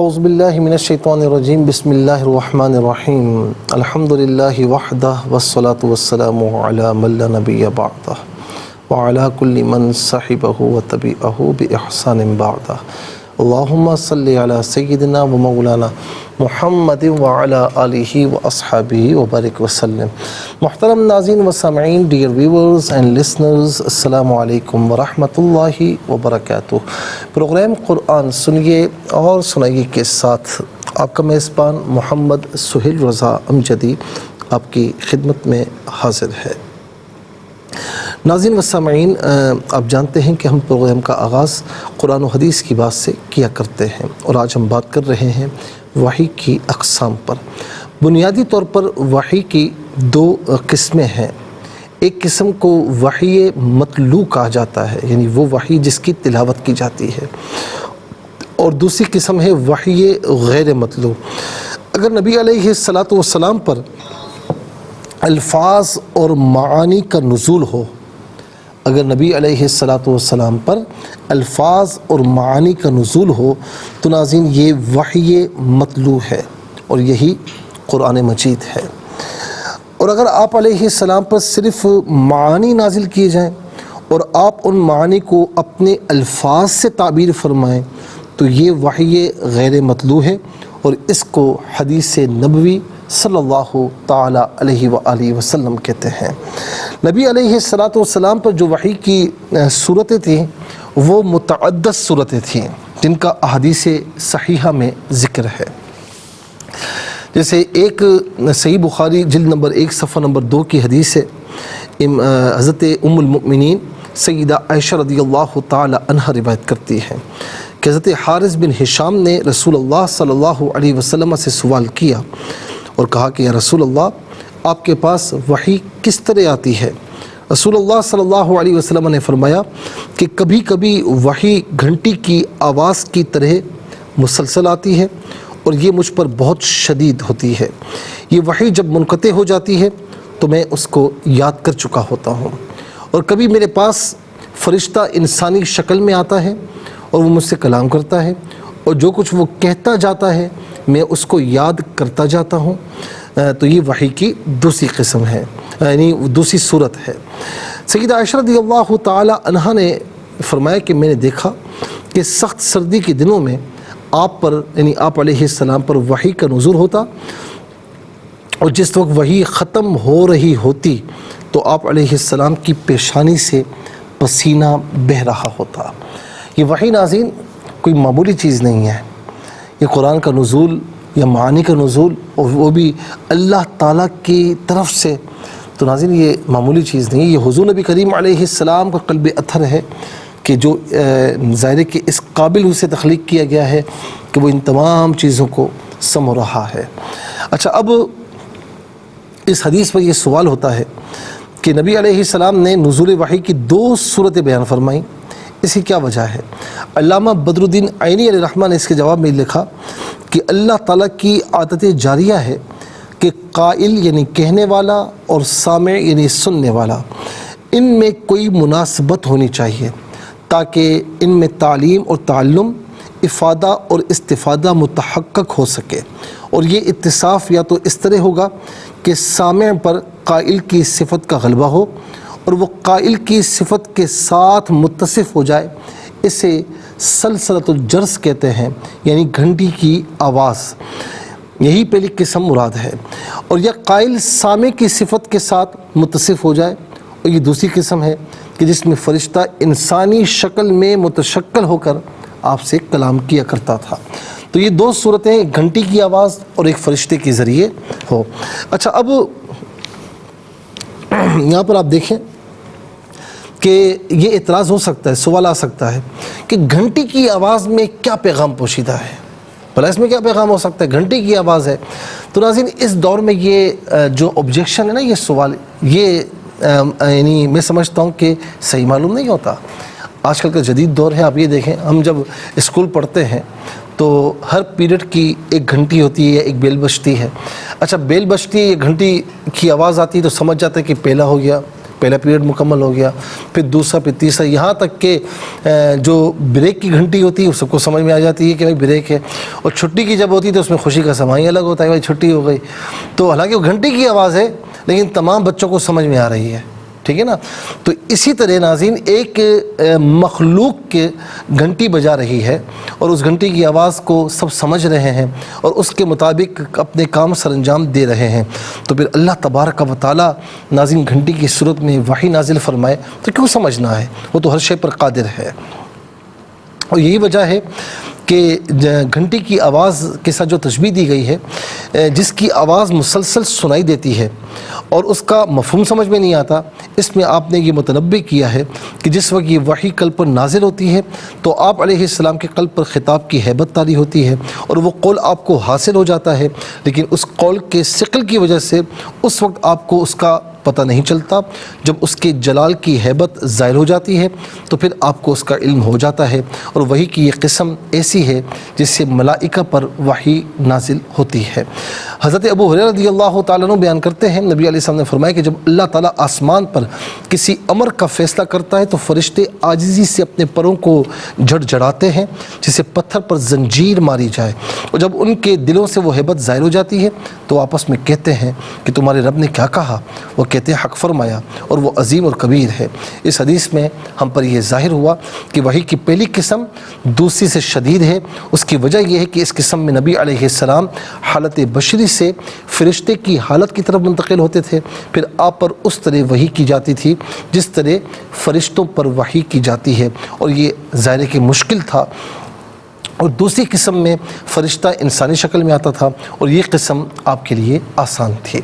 اعوذ باللہ من الشیطان الرجیم بسم اللہ الرحمن الرحیم الحمدللہ وحدہ والصلاة والسلام علی من لا نبی بعدہ وعلی کل من صحبہ وتبعہ بإحسان بعدہ اللہم صلی علی سیدنا و مولانا محمد وعلی آلہ و اصحابہ وبارک وسلم۔ محترم ناظرین و سامعین، ڈیئر ویورز اینڈ لسنرز، السلام علیکم ورحمۃ اللہ وبرکاتہ۔ پروگرام قرآن سنیے اور سنائیے کے ساتھ آپ کا میزبان محمد سہیل رضا امجدی آپ کی خدمت میں حاضر ہے۔ ناظرین و سامعین، آپ جانتے ہیں کہ ہم پروگرام کا آغاز قرآن و حدیث کی بات سے کیا کرتے ہیں، اور آج ہم بات کر رہے ہیں وحی کی اقسام پر۔ بنیادی طور پر وحی کی دو قسمیں ہیں۔ ایک قسم کو وحی متلو کہا جاتا ہے، یعنی وہ وحی جس کی تلاوت کی جاتی ہے، اور دوسری قسم ہے وحی غیر متلو۔ اگر نبی علیہ السلام پر الفاظ اور معانی کا نزول ہو، اگر نبی علیہ السلام پر الفاظ اور معانی کا نزول ہو تو ناظرین یہ وحی متلو ہے، اور یہی قرآن مجید ہے۔ اور اگر آپ علیہ السلام پر صرف معانی نازل کیے جائیں اور آپ ان معانی کو اپنے الفاظ سے تعبیر فرمائیں تو یہ وحی غیر متلو ہے، اور اس کو حدیث نبوی صلی اللہ تعالی علیہ وآلہ وسلم کہتے ہیں۔ نبی علیہ السلام پر جو وحی کی صورتیں تھیں وہ متعدد صورتیں تھیں جن کا احادیث صحیحہ میں ذکر ہے۔ جیسے ایک صحیح بخاری جلد نمبر 1 صفحہ نمبر 2 کی حدیث ہے، حضرت ام المؤمنین سیدہ عائشہ رضی اللہ تعالی عنہ روایت کرتی ہیں کہ حضرت حارث بن ہشام نے رسول اللہ صلی اللہ علیہ وسلم سے سوال کیا اور کہا کہ یا رسول اللہ، آپ کے پاس وحی کس طرح آتی ہے؟ رسول اللہ صلی اللہ علیہ وسلم نے فرمایا کہ کبھی کبھی وحی گھنٹی کی آواز کی طرح مسلسل آتی ہے، اور یہ مجھ پر بہت شدید ہوتی ہے۔ یہ وحی جب منقطع ہو جاتی ہے تو میں اس کو یاد کر چکا ہوتا ہوں، اور کبھی میرے پاس فرشتہ انسانی شکل میں آتا ہے اور وہ مجھ سے کلام کرتا ہے، اور جو کچھ وہ کہتا جاتا ہے میں اس کو یاد کرتا جاتا ہوں۔ تو یہ وحی کی دوسری قسم ہے، یعنی دوسری صورت ہے۔ سیدہ عائشہ رضی اللہ تعالی عنہا نے فرمایا کہ میں نے دیکھا کہ سخت سردی کے دنوں میں آپ پر، یعنی آپ علیہ السلام پر وحی کا نزول ہوتا، اور جس وقت وحی ختم ہو رہی ہوتی تو آپ علیہ السلام کی پیشانی سے پسینہ بہہ رہا ہوتا۔ یہ وحی ناظرین کوئی معمولی چیز نہیں ہے، یہ قرآن کا نزول یا معانی کا نزول، اور وہ بھی اللہ تعالیٰ کی طرف سے، تو ناظرین یہ معمولی چیز نہیں ہے۔ یہ حضور نبی کریم علیہ السلام کا قلب اطہر ہے کہ جو ظاہر کہ اس قابل اسے تخلیق کیا گیا ہے کہ وہ ان تمام چیزوں کو سمجھ رہا ہے۔ اچھا، اب اس حدیث پر یہ سوال ہوتا ہے کہ نبی علیہ السلام نے نزول وحی کی 2 صورتیں بیان فرمائیں، اس کی کیا وجہ ہے؟ علامہ بدر الدین عینی علیہ الرحمہ نے اس کے جواب میں لکھا کہ اللہ تعالیٰ کی عادت جاریہ ہے کہ قائل یعنی کہنے والا اور سامع یعنی سننے والا، ان میں کوئی مناسبت ہونی چاہیے تاکہ ان میں تعلیم اور تعلم، افادہ اور استفادہ متحقق ہو سکے، اور یہ اتصاف یا تو اس طرح ہوگا کہ سامع پر قائل کی صفت کا غلبہ ہو اور وہ قائل کی صفت کے ساتھ متصف ہو جائے، اسے سلسلۃ الجرس کہتے ہیں، یعنی گھنٹی کی آواز، یہی پہلی قسم مراد ہے، اور یا قائل سامع کی صفت کے ساتھ متصف ہو جائے، اور یہ دوسری قسم ہے کہ جس میں فرشتہ انسانی شکل میں متشکل ہو کر آپ سے کلام کیا کرتا تھا۔ تو یہ 2 صورتیں، ایک گھنٹی کی آواز اور ایک فرشتے کے ذریعے ہو۔ اچھا، اب یہاں پر آپ دیکھیں کہ یہ اعتراض ہو سکتا ہے، سوال آ سکتا ہے کہ گھنٹی کی آواز میں کیا پیغام پوشیدہ ہے؟ بھلا اس میں کیا پیغام ہو سکتا ہے؟ گھنٹی کی آواز ہے۔ تو ناظرین اس دور میں یہ جو آبجیکشن ہے نا، یہ سوال، یہ یعنی میں سمجھتا ہوں کہ صحیح معلوم نہیں ہوتا۔ آج کل کا جدید دور ہے، آپ یہ دیکھیں، ہم جب اسکول پڑھتے ہیں تو ہر پیریڈ کی ایک گھنٹی ہوتی ہے، ایک بیل بجتی ہے۔ اچھا، بیل بجتی ہے، گھنٹی کی آواز آتی ہے تو سمجھ جاتا ہے کہ پہلا ہو گیا، پہلا پیریڈ مکمل ہو گیا، پھر دوسرا، پھر تیسرا، یہاں تک کہ جو بریک کی گھنٹی ہوتی ہے وہ سب کو سمجھ میں آ جاتی ہے کہ بھائی بریک ہے، اور چھٹی کی جب ہوتی ہے تو اس میں خوشی کا سما ہی الگ ہوتا ہے، بھائی چھٹی ہو گئی۔ تو حالانکہ وہ گھنٹی کی آواز ہے لیکن تمام بچوں کو سمجھ میں آ رہی ہے، ٹھیک ہے نا۔ تو اسی طرح ناظرین ایک مخلوق کے گھنٹی بجا رہی ہے اور اس گھنٹی کی آواز کو سب سمجھ رہے ہیں اور اس کے مطابق اپنے کام سر انجام دے رہے ہیں، تو پھر اللہ تبارک و تعالیٰ ناظرین گھنٹی کی صورت میں وحی نازل فرمائے تو کیوں سمجھنا ہے، وہ تو ہر شے پر قادر ہے۔ اور یہی وجہ ہے کہ گھنٹی کی آواز کے ساتھ جو تشبیہ دی گئی ہے، جس کی آواز مسلسل سنائی دیتی ہے اور اس کا مفہوم سمجھ میں نہیں آتا، اس میں آپ نے یہ متنبہ کیا ہے کہ جس وقت یہ وحی قلب پر نازل ہوتی ہے تو آپ علیہ السلام کے قلب پر خطاب کی ہیبت طاری ہوتی ہے اور وہ قول آپ کو حاصل ہو جاتا ہے، لیکن اس قول کے ثقل کی وجہ سے اس وقت آپ کو اس کا پتہ نہیں چلتا۔ جب اس کے جلال کی ہیبت ظاہر ہو جاتی ہے تو پھر آپ کو اس کا علم ہو جاتا ہے، اور وحی کی یہ قسم ایسی ہے جس سے ملائکہ پر وحی نازل ہوتی ہے۔ حضرت ابو ہریرہ رضی اللہ تعالیٰ عنہ بیان کرتے ہیں، نبی علیہ السلام نے فرمایا کہ جب اللہ تعالیٰ آسمان پر کسی امر کا فیصلہ کرتا ہے تو فرشتے عاجزی سے اپنے پروں کو جھڑجھڑاتے ہیں جسے پتھر پر زنجیر ماری جائے، اور جب ان کے دلوں سے وہ ہیبت ظاہر ہو جاتی ہے تو آپس میں کہتے ہیں کہ تمہارے رب نے کیا کہا؟ وہ کہتے ہیں حق فرمایا اور وہ عظیم اور کبیر ہے۔ اس حدیث میں ہم پر یہ ظاہر ہوا کہ وحی کی پہلی قسم دوسری سے شدید ہے۔ اس کی وجہ یہ ہے کہ اس قسم میں نبی علیہ السلام حالت بشری سے فرشتے کی حالت کی طرف منتقل ہوتے تھے، پھر آپ پر اس طرح وحی کی جاتی تھی جس طرح فرشتوں پر وحی کی جاتی ہے، اور یہ ظاہر ہے کہ مشکل تھا۔ اور دوسری قسم میں فرشتہ انسانی شکل میں آتا تھا، اور یہ قسم آپ کے لیے آسان تھی۔